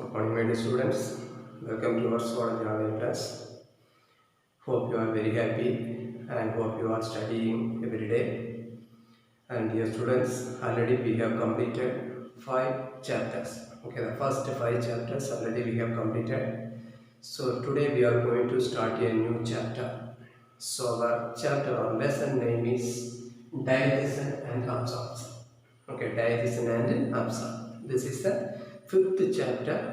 Good morning, my dear students. Welcome to our zoology online class. Hope you are very happy and hope you are studying every day. And dear students, already we have completed 5 chapters. Okay, the first 5 chapters already we have completed. So today we are going to start a new chapter. So our chapter or lesson name is Digestion and Absorption. Okay, digestion and absorption. This is the 5th chapter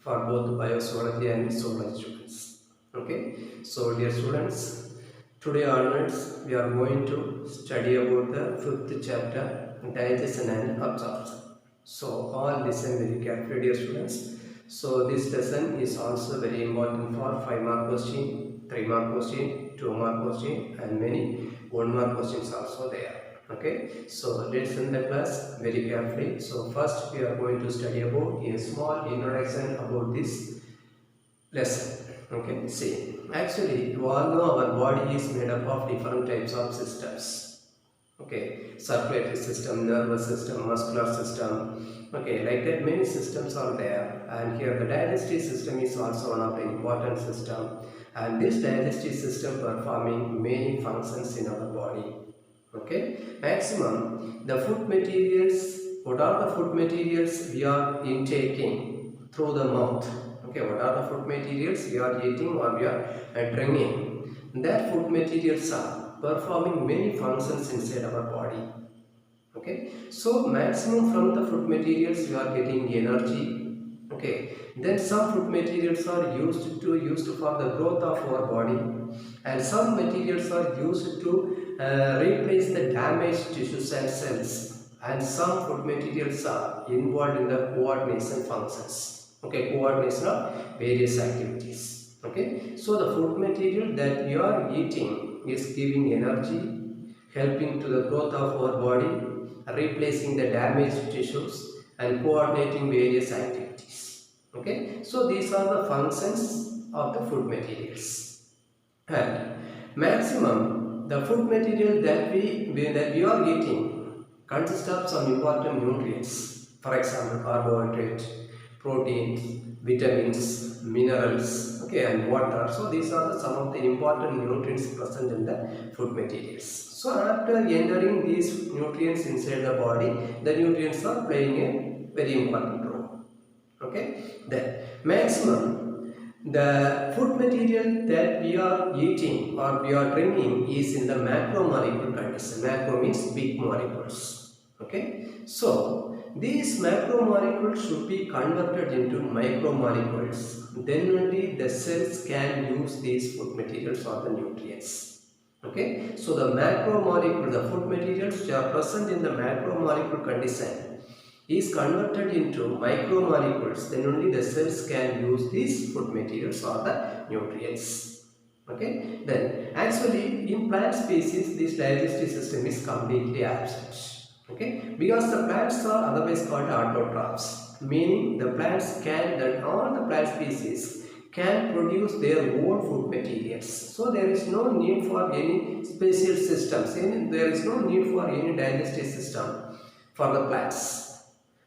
for both biozoology and zoology students. Okay, so dear students, today onwards we are going to study about the 5th chapter, digestion and absorption. So all listen very carefully, dear students. So this lesson is also very important for 5 mark question, 3 mark question, 2 mark question and many 1 mark questions also there. Okay, so let's listen the class very carefully. So first we are going to study about a small introduction about this lesson. Okay, see, actually you all know our body is made up of different types of systems. Okay, circulatory system, nervous system, muscular system. Okay, like that many systems are there, and here the digestive system is also one of the important system, and this digestive system performing many functions in our body. Okay, maximum the food materials, what are the food materials we are intaking through the mouth? Okay, what are the food materials we are eating or we are drinking? That food materials are performing many functions inside our body. Okay, so maximum from the food materials we are getting energy. Okay, then some food materials are used for the growth of our body, and some materials are used to replace the damaged tissues and cells, and some food materials are involved in the coordination functions. Okay, coordination of various activities. Okay, so the food material that we are eating is giving energy, helping to the growth of our body, replacing the damaged tissues and coordinating various activities. Okay, so these are the functions of the food materials. And maximum the food material that we are eating consists of some important nutrients. For example, carbohydrate, proteins, vitamins, minerals, okay, and water. So these are some of the important nutrients present in the food materials. So after entering these nutrients inside the body, the nutrients are playing a very important role. Okay, then maximum the food material that we are eating or we are drinking is in the macromolecule condition. Macro means big molecules. Okay, so these macromolecules should be converted into micromolecules. Then only the cells can use these food materials or the nutrients. Okay, so the macromolecule, the food materials which are present in the macromolecule condition is converted into micromolecules. Then only the cells can use these food materials or the nutrients. Okay, then actually in plant species this digestive system is completely absent. Okay, because the plants are otherwise called autotrophs, meaning the plants can, that all the plant species can produce their own food materials. So there is no need for any special systems, there is no need for any digestive system for the plants.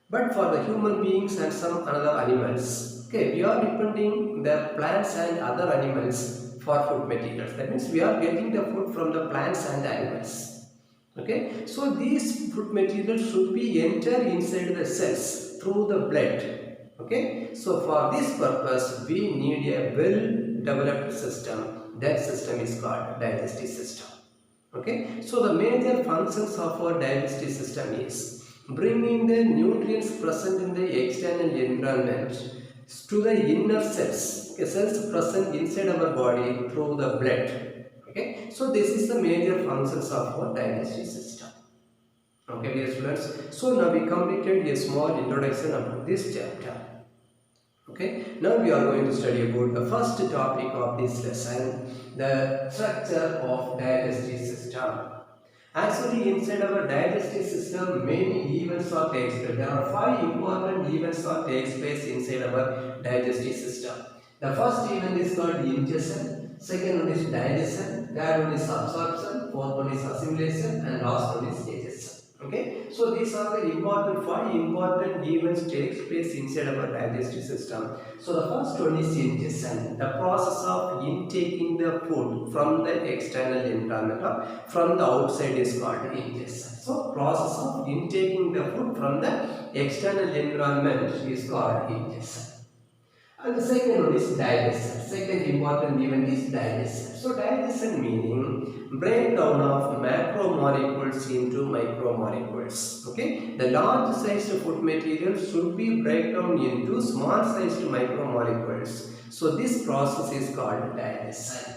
But for the human beings and some other animals, okay, we are depending the plants and other animals for food materials. That means we are getting the food from the plants and animals. Okay, so these food materials should be enter inside the cells through the blood. Okay, so for this purpose we need a well developed system. That system is called digestive system. Okay, so the major functions of our digestive system is bringing the nutrients present in the external environment to the inner cells. Okay, cells present inside our body through the blood. Okay, so this is the major functions of our digestive system. Okay, dear students, so now we completed a small introduction about this chapter. Okay, now we are going to study about the first topic of this lesson, the structure of digestive system. Actually, inside our digestive system, many events are takes place. There are 5 important events that takes place inside our digestive system. The first event is called ingestion, second one is digestion, third one is absorption, fourth one is assimilation, and last one is digestion. Okay, so these are the five important events takes place inside our digestive system. So the first one is ingestion, the process of intaking the food from the external environment or from the outside is called ingestion. So process of intaking the food from the external environment is called ingestion. And the second one is digestion. Second important event is digestion. So digestion meaning breakdown of macromolecules into micromolecules. Okay, the large sized food material should be breakdown into small sized micromolecules. So this process is called digestion.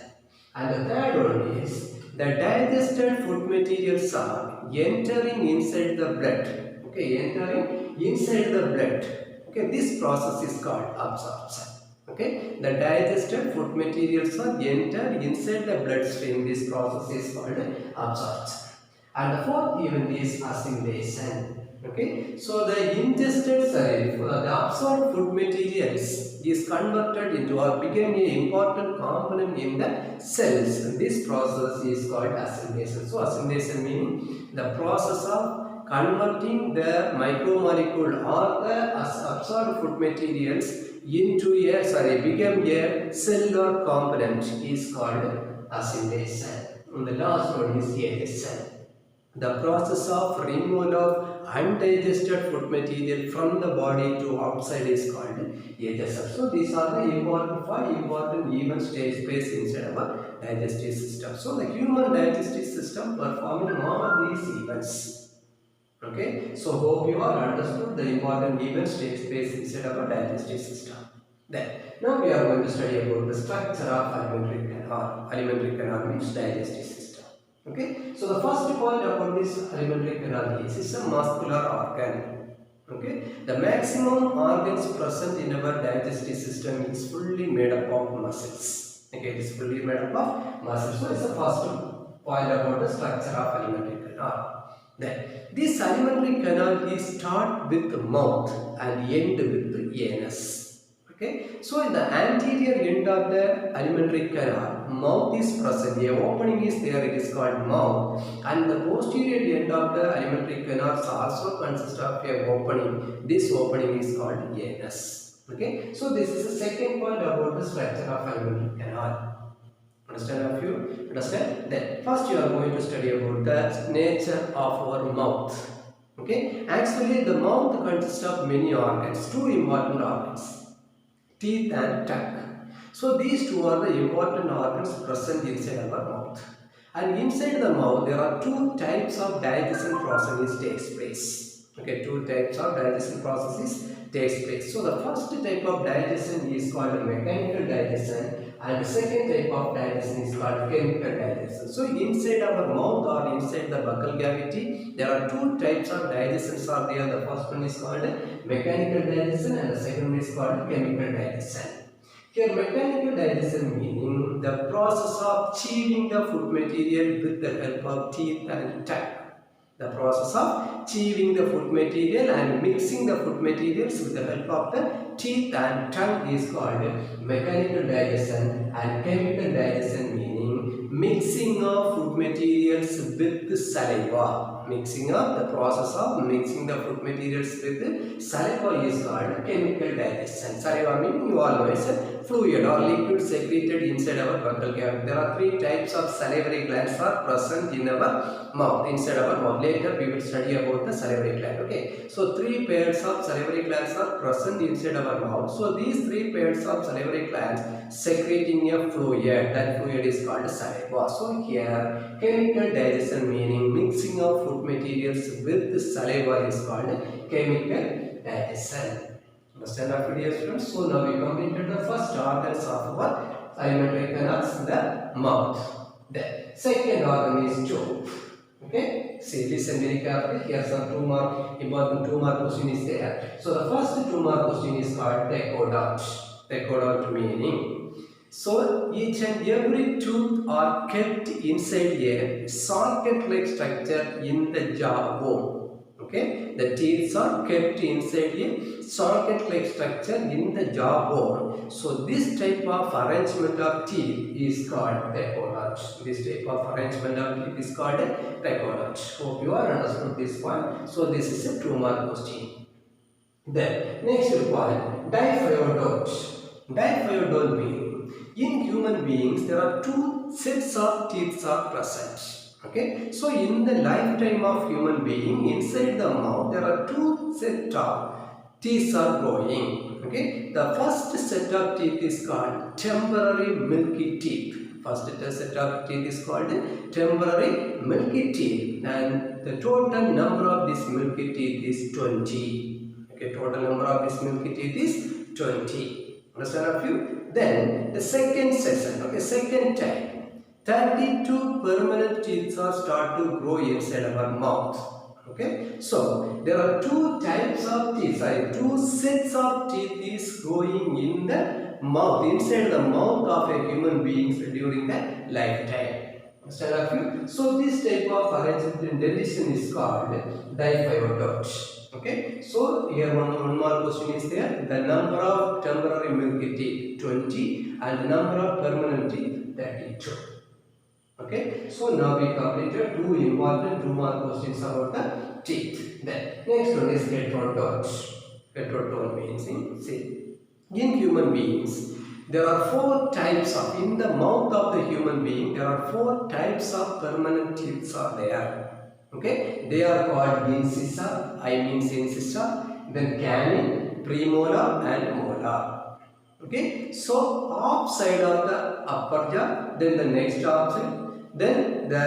And the third one is the digested food materials are entering inside the blood. Okay, entering inside the blood. Okay, this process is called absorption. Okay, the digested food materials are entered inside the bloodstream. This process is called absorption. And the fourth event is assimilation. Okay, so the ingested, the absorbed food materials is converted into or became an important component in the cells. This process is called assimilation. So assimilation meaning the process of converting the micromolecule or the absorbed food materials into become a cellular component is called assimilation. And the last one is digestion. The process of removal of undigested food material from the body to outside is called digestion. So these are the five important events takes place inside our digestive system. So the human digestive system performing all these events. Okay, so hope you all understood the important events takes place inside our digestive system. Then, now we are going to study about the structure of alimentary canal. Alimentary canal means digestive system. Okay, so the first point about this alimentary canal is a muscular organ. Okay, the maximum organs present in our digestive system is fully made up of muscles. Okay, it is fully made up of muscles. So it's the first point about the structure of alimentary canal. Then, this alimentary canal is start with the mouth and end with the anus. Okay, so in the anterior end of the alimentary canal, mouth is present. A opening is there. It is called mouth, and the posterior end of the alimentary canal also consists of a opening. This opening is called anus. Okay, so this is the second point about the structure of alimentary canal. Understand of you? Understand? Then first you are going to study about the nature of our mouth. Okay, actually the mouth consists of many organs. Two important organs: teeth and tongue. So these two are the important organs present inside our mouth. And inside the mouth there are two types of digestion processes takes place. Okay, two types of digestion processes takes place. So the first type of digestion is called mechanical digestion, and the second type of digestion is called chemical digestion. So inside our mouth or inside the buccal cavity, there are two types of digestions are there. The first one is called mechanical digestion and the second one is called chemical digestion. Here mechanical digestion meaning the process of chewing the food material with the help of teeth and tongue. The process of chewing the food material and mixing the food materials with the help of the teeth and tongue is called mechanical digestion, and chemical digestion meaning mixing of food materials with saliva. Mixing of the process of mixing the food materials with saliva is called chemical digestion. Saliva meaning you all know it's a fluid or liquid secreted inside our buccal cavity. There are three types of salivary glands are present in our mouth, inside our mouth. Later we will study about the salivary gland. Okay, so three pairs of salivary glands are present inside our mouth. So these three pairs of salivary glands secreting a fluid. That fluid is called saliva. So here chemical digestion meaning mixing of food materials with saliva is called chemical digestion. Understand our dear students? So now we completed the first organs of our alimentary canals, the mouth. The second organ is jaw. Okay, see, listen very carefully. Here some important two mark question is there. So the first two mark question is called techodont. Techodont meaning, so each and every tooth are kept inside a socket-like structure in the jawbone. Okay. Okay, the teeth are kept inside a socket-like structure in the jawbone. So this type of arrangement of teeth is called typology. This type of arrangement of teeth is called typology. Hope you are understood this one. So this is a 2-mark question. Then next point, diphyodont. Diphyodont means in human beings there are 2 sets of teeth are present. Okay, so in the lifetime of human being, inside the mouth there are 2 sets of teeth are growing. Okay, the first set of teeth is called temporary milky teeth. First set of teeth is called temporary milky teeth, and the total number of this milky teeth is 20. Okay, total number of this milky teeth is 20. Understand a few? Then the second section, okay, second type. 32 permanent teeth are start to grow inside our mouth. Okay, so there are 2 types of teeth, 2 sets of teeth is growing in the mouth, inside the mouth of a human being during the lifetime. Understand a few? So this type of arrangement in dentition is called diphyodont. Okay, so here one more question is there. The number of temporary milky teeth 20 and the number of permanent teeth 32. Okay, so now we completed 2 important 2-mark questions about the teeth. Then next one is heterodont. Heterodont means in human beings there are 4 types of, in the mouth of the human being there are 4 types of permanent teeth are there. Okay, they are called incisor, incisor, then canine, premolar and molar. Okay, so upside of the upper jaw, then the next upside, then the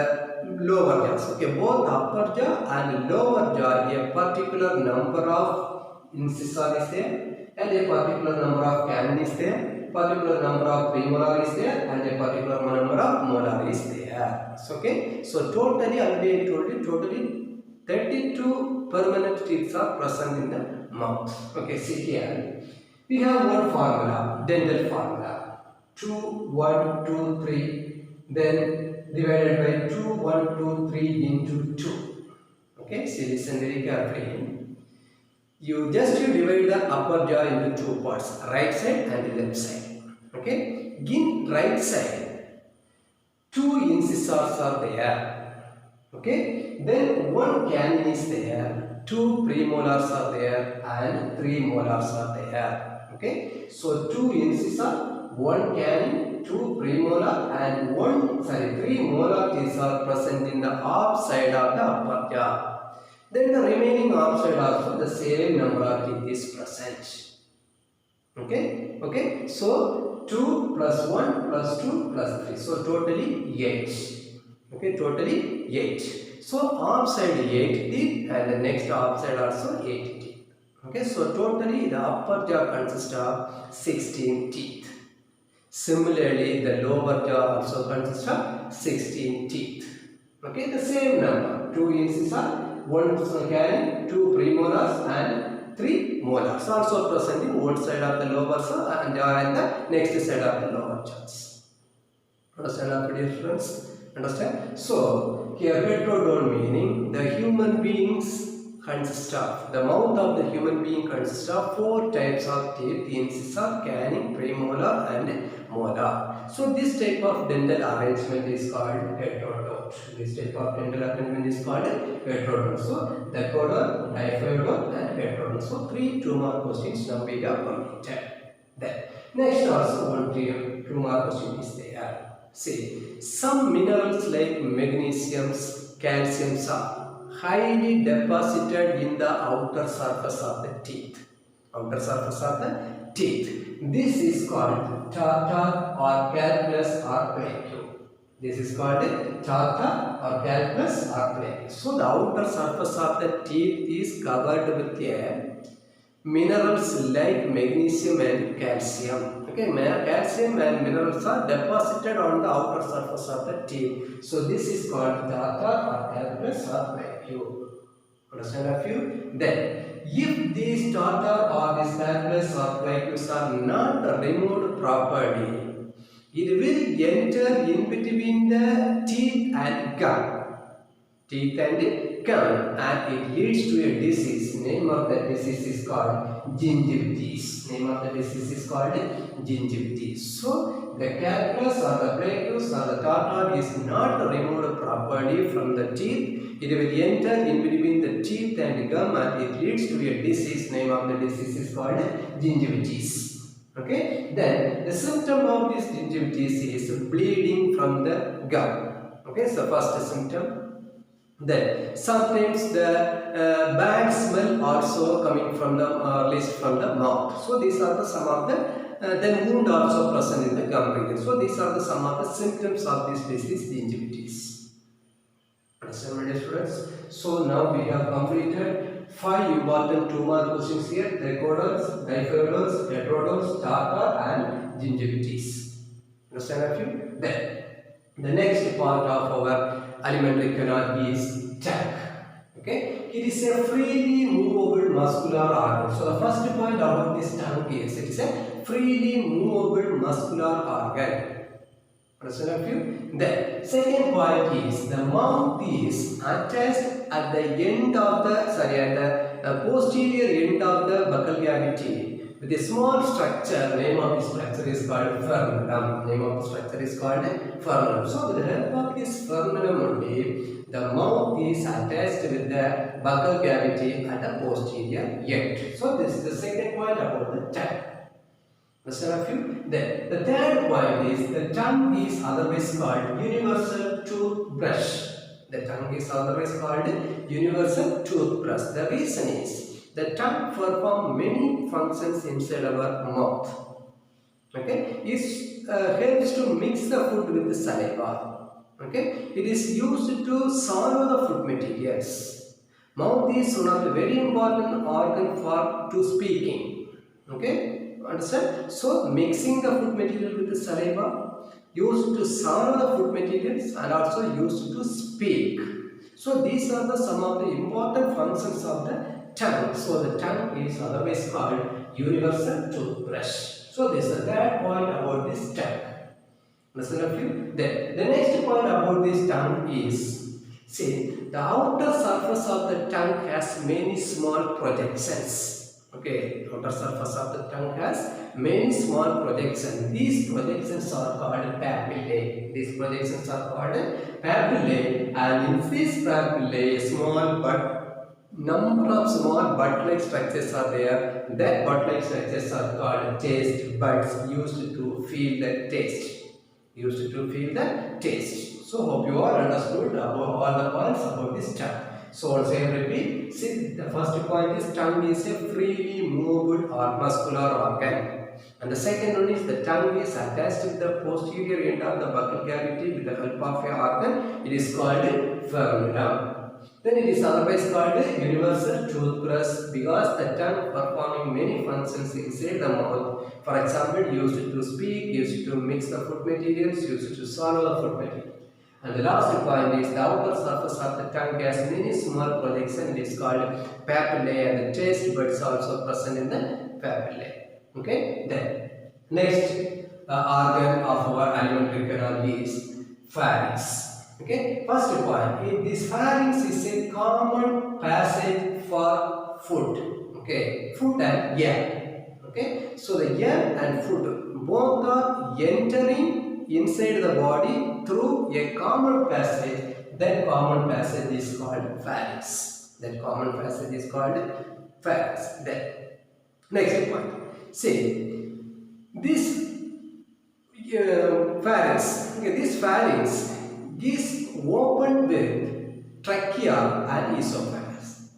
lower jaws. Okay, both upper jaw and lower jaw, a particular number of incisor is there, and a particular number of canine is there, particular number of premolar is there, and a particular number of molar is there. So, okay, so totally already I told you, totally 32 permanent teeth are present in the mouth. Okay, see here. We have one formula, dental formula. 2, 1, 2, 3, then divided by 2, 1, 2, 3 into 2. Okay, see, listen very carefully. You divide the upper jaw into 2 parts, right side and the left side. Okay, in right side, 2 incisors are there. Okay, then 1 canine is there, 2 premolars are there, and 3 molars are there. Okay, so 2 incisor, 1 canine, 2 premolar, and 3 molar teeth are present in the upside of the upper jaw. Then the remaining upside also the same number of teeth is present. Okay, okay, so 2 plus 1 plus 2 plus 3, so totally 8. Okay, totally 8. So upside 8 teeth and the next upside also 8 teeth. Okay, so totally the upper jaw consists of 16 teeth. Similarly, the lower jaw also consists of 16 teeth. Okay, the same number, 2 incisor, 1 canine, 2 premolars and 3 molars also present in one side of the lower jaw and the next side of the lower jaws. Understand our dear friends? Understand? So, here heterodont meaning the human beings consists of, the mouth of the human being consists of 4 types of teeth, incisor, canine, premolar and molar. So this type of dental arrangement is called heterodont. This type of dental arrangement is called heterodont. So dipodont, diphyodont and heterodont. So 3 2-mark questions now we have completed. Then next also 1 2-mark question is there. See, some minerals like magnesium, calcium are highly deposited in the outer surface of the teeth. Outer surface of the teeth. This is called tartar or calculus or plaque. This is called tartar or calculus or plaque. So the outer surface of the teeth is covered with minerals like magnesium and calcium. Okay, calcium and minerals are deposited on the outer surface of the teeth. So this is called tartar or calculus or plaque. Understand a few? Then, if these tartar or these calculus or plaques are not removed properly, it will enter in between the teeth and gum. teeth and gum, and it leads to a disease. Name of the disease is called gingivitis. Name of the disease is called gingivitis. So the calculus or the plaque or the tartar is not removed properly from the teeth. It will enter in between the teeth and gum, and it leads to a disease. Name of the disease is called gingivitis. Okay, then the symptom of this gingivitis is bleeding from the gum. Okay, so first symptom. Then sometimes the bad smell also coming from the released from the mouth. So these are the some of the then wound also present in the gum region. So these are the some of the symptoms of this disease, gingivitis. Understand, my dear students? So now we have completed 5 important 2-mark questions here: trichodons, bifidals, heterodons, tartar, and gingivitis. Understand a few? Then the next part of our alimentary canal is tongue. Okay, it is a freely movable muscular organ. So the first point about this tongue is it is a freely movable muscular organ. Understand a few? Then second point is the mouth is attached at the end of the posterior end of the buccal cavity with a small structure. Name of the structure is called frenulum. Name of the structure is called frenulum. So with the help of this frenulum only, the mouth is attached with the buccal cavity at the posterior end. So this is the second point about the tongue. Understand a few? Then the third point is the tongue is otherwise called universal toothbrush. The tongue is otherwise called universal toothbrush. The reason is the tongue performs many functions inside our mouth. Okay, it helps to mix the food with the saliva. Okay, it is used to swallow the food materials. Mouth is one of the very important organ for to speaking. Okay, understand? So mixing the food material with the saliva, used to swallow the food materials, and also used to speak. So these are the some of the important functions of the tongue. So the tongue is otherwise called universal toothbrush. So this is the third point about this tongue. Listen a few. Then the next point about this tongue is, see, the outer surface of the tongue has many small projections. Okay, outer surface of the tongue has many small projections. These projections are called papillae. These projections are called papillae, and in these papillae, small but number of small bud-like structures are there. That bud-like structures are called taste buds, used to feel the taste. Used to feel the taste. So hope you all understood about all the points about this tongue. So once again repeat. See, the first point is tongue is a freely movable or muscular organ. And the second one is the tongue is attached to the posterior end of the buccal cavity with the help of an organ. It is called frenulum. Then it is otherwise called universal toothbrush because the tongue performing many functions inside the mouth. For example, used to speak, used to mix the food materials, used to swallow the food material. And the last point is the outer surface of the tongue has many small projections. It is called papillae, and the taste buds also present in the papillae. Okay. Then next organ of our alimentary canal is pharynx. Okay, first point, this pharynx is a common passage for food. Okay, food and air. Okay, so the air and food both are entering inside the body through a common passage. That common passage is called pharynx. That common passage is called pharynx. Then next point, see this pharynx. Okay, this pharynx is opened with trachea and esophagus.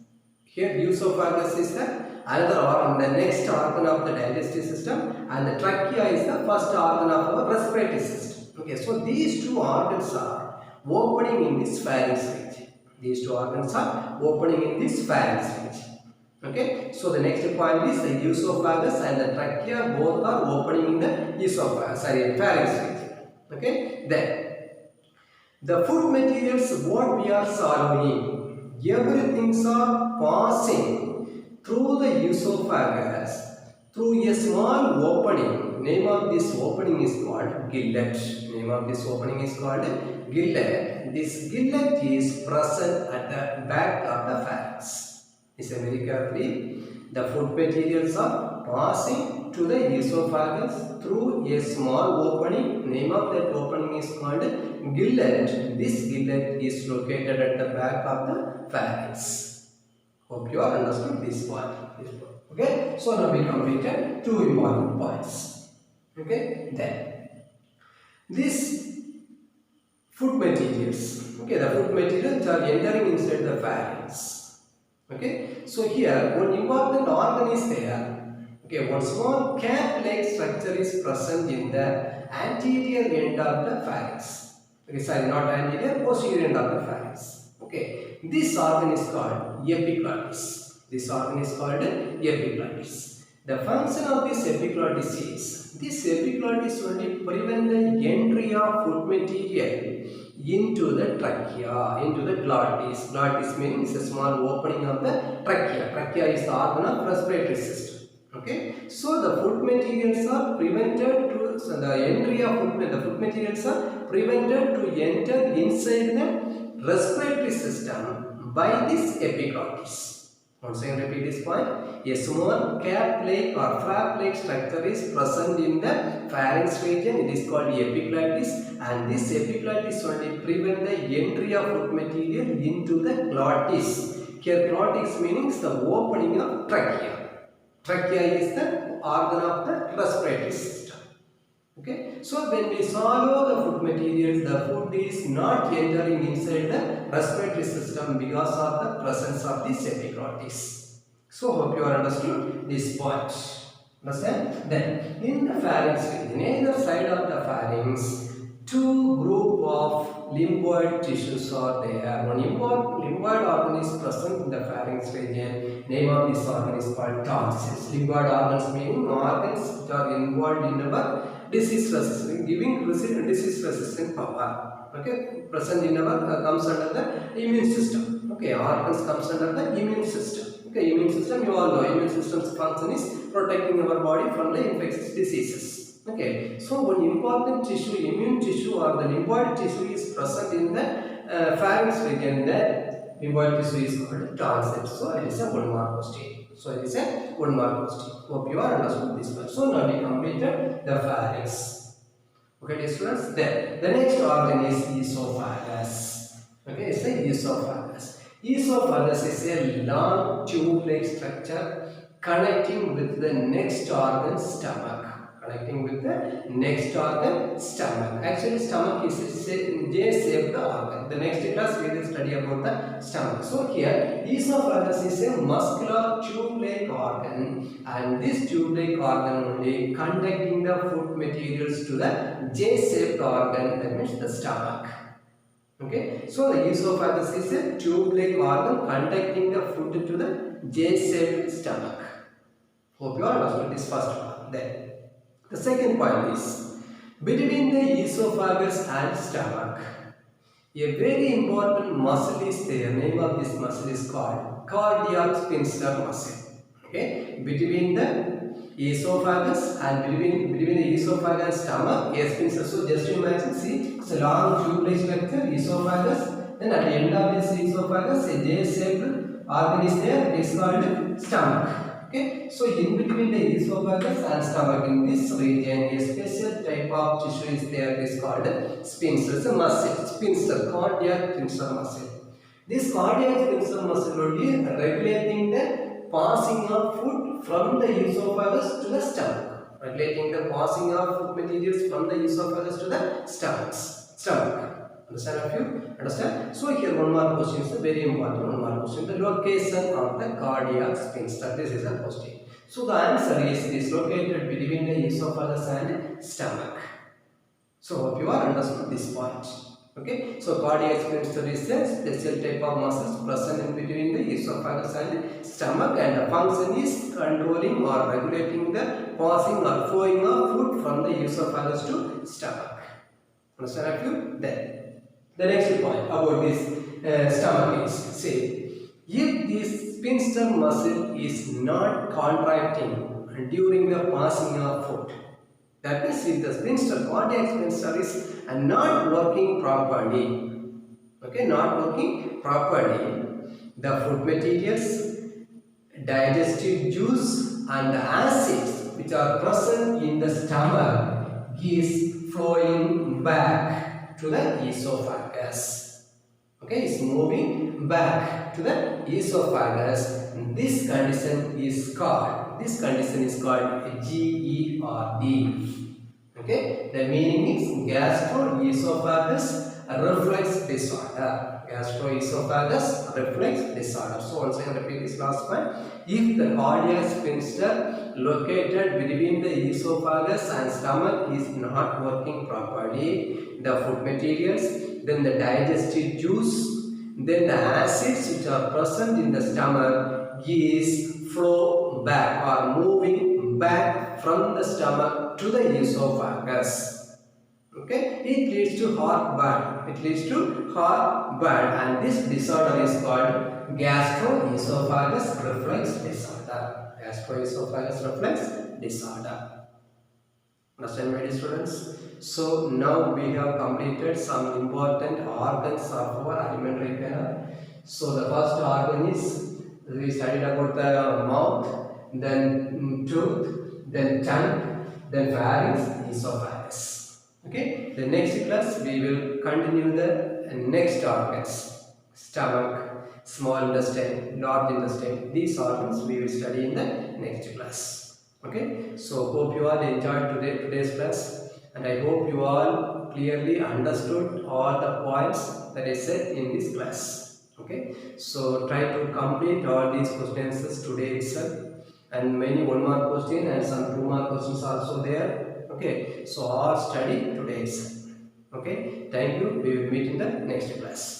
Here esophagus is the another organ, the next organ of the digestive system, and the trachea is the first organ of our respiratory system. Okay, so these two organs are opening in this pharynx region. These two organs are opening in this pharynx region. Okay, so the next point is the esophagus and the trachea both are opening in the esophagus, pharynx region. Okay, then the food materials what we are swallowing, everything are passing through the esophagus, through a small opening. Name of this opening is called gillet. Name of this opening is called gillet. This gillet is present at the back of the pharynx. Listen very carefully. The food materials are passing to the esophagus through a small opening. Name of that opening is called gillet. This gillet is located at the back of the pharynx. Hope you have understood this part. Okay, so now we completed two important points. Okay, then this food materials. Okay, the food materials are entering inside the pharynx. Okay, so here one important organ is there. Okay, one small cap-like structure is present in the anterior end of the pharynx. Okay, sorry, not anterior, posterior end of the pharynx. Okay, this organ is called epiglottis. This organ is called epiglottis. The function of this epiglottis is, this epiglottis only prevent the entry of food material into the trachea, into the glottis. Glottis means a small opening of the trachea. Trachea is the organ of respiratory system. Okay, so the food materials are prevented to, so the entry of the food materials are prevented to enter inside the respiratory system by this epiglottis. Once again repeat this point. A small cap-like or flap-like structure is present in the pharynx region. It is called epiglottis, and this epiglottis only prevent the entry of food material into the glottis. Here glottis means the opening of trachea. Trachea is the organ of the respiratory system. Okay, so when we swallow the food materials, the food is not entering inside the respiratory system because of the presence of this epiglottis. So hope you are understood this point. Understand? Then in the pharynx region, either side of the pharynx, two group of lymphoid tissues are there. One lymphoid organ is present in the pharynx region. Name of this organ is called tonsils. Lymphoid organs meaning organs which are involved in our disease resistance, giving disease resistant power. Okay, present in our comes under the immune system. Okay, organs comes under the immune system. Okay, immune system, you all know immune system's function is protecting our body from the infectious diseases. Okay, so one important tissue, immune tissue or the lymphoid tissue is present in the pharynx region. The lymphoid tissue is called tonsils. So it is a 1 mark question. So it is a 1 mark question. Hope you are understood this one. So now we completed the pharynx. Okay, dear students. Then the next organ is esophagus. Okay, it's the esophagus. Esophagus is a long tube-like structure connecting with the next organ, stomach. Connecting with the next organ, stomach. Actually, stomach is a J-shaped organ. The next class we will study about the stomach. So here, esophagus is a muscular tube-like organ, and this tube-like organ only conducting the food materials to the J-shaped organ, that means the stomach. Okay, so the esophagus is a tube-like organ conducting the food to the J-shaped stomach. Hope you understood this first one. Then the second point is, between the esophagus and stomach, a very important muscle is there. Name of this muscle is called cardiac sphincter muscle. Okay, between the esophagus and between the esophagus and stomach, a sphincter. So just imagine, see, it's a long tube-like structure, esophagus. Then at the end of this esophagus, a J-shaped organ is there. It is called stomach. Okay, so in between the esophagus and stomach, in this region, a special type of tissue is there. It is called sphincter. It's a muscle, sphincter, cardiac sphincter muscle. This cardiac sphincter muscle will be regulating the passing of food from the esophagus to the stomach. Regulating the passing of food materials from the esophagus to the stomach. Understand of you? Understand? So here one more question is a very important one more question. The location of the cardiac sphincter. This is a question. So the answer is this, located between the esophagus and stomach. So hope you are understood this point. Okay. So cardiac sphincter is a special type of muscles present in between the esophagus and stomach, and the function is controlling or regulating the passing or flowing of food from the esophagus to stomach. Understand of you? Then the next point about this stomach is, say, if this sphincter muscle is not contracting during the passing of food. That means if the sphincter, cardiac sphincter is not working properly, okay, not working properly, the food materials, digestive juice and the acids which are present in the stomach is flowing back to the esophagus. Okay, it's moving back to the esophagus. This condition is called GERD. Okay, the meaning is gastroesophagus reflux disorder. Gastroesophagus reflux disorder. So once again repeat this last one. If the cardiac sphincter located between the esophagus and stomach is not working properly, the food materials, then the digestive juice, then the acids which are present in the stomach is flow back or moving back from the stomach to the esophagus. Okay, it leads to heartburn. And this disorder is called gastroesophagus reflux disorder. Understand, my dear students? So now we have completed some important organs of our alimentary canal. So the first organ is, we studied about the mouth, then tooth, then tongue, then pharynx, esophagus. Okay, the next class we will continue the next organs: stomach, small intestine, large intestine. These organs we will study in the next class. Okay, so hope you all enjoyed today's class, and I hope you all clearly understood all the points that I said in this class. Okay, so try to complete all these questions today itself, and many 1 mark question and some 2 mark questions also there. Okay, so all study today itself. Okay, thank you. We will meet in the next class.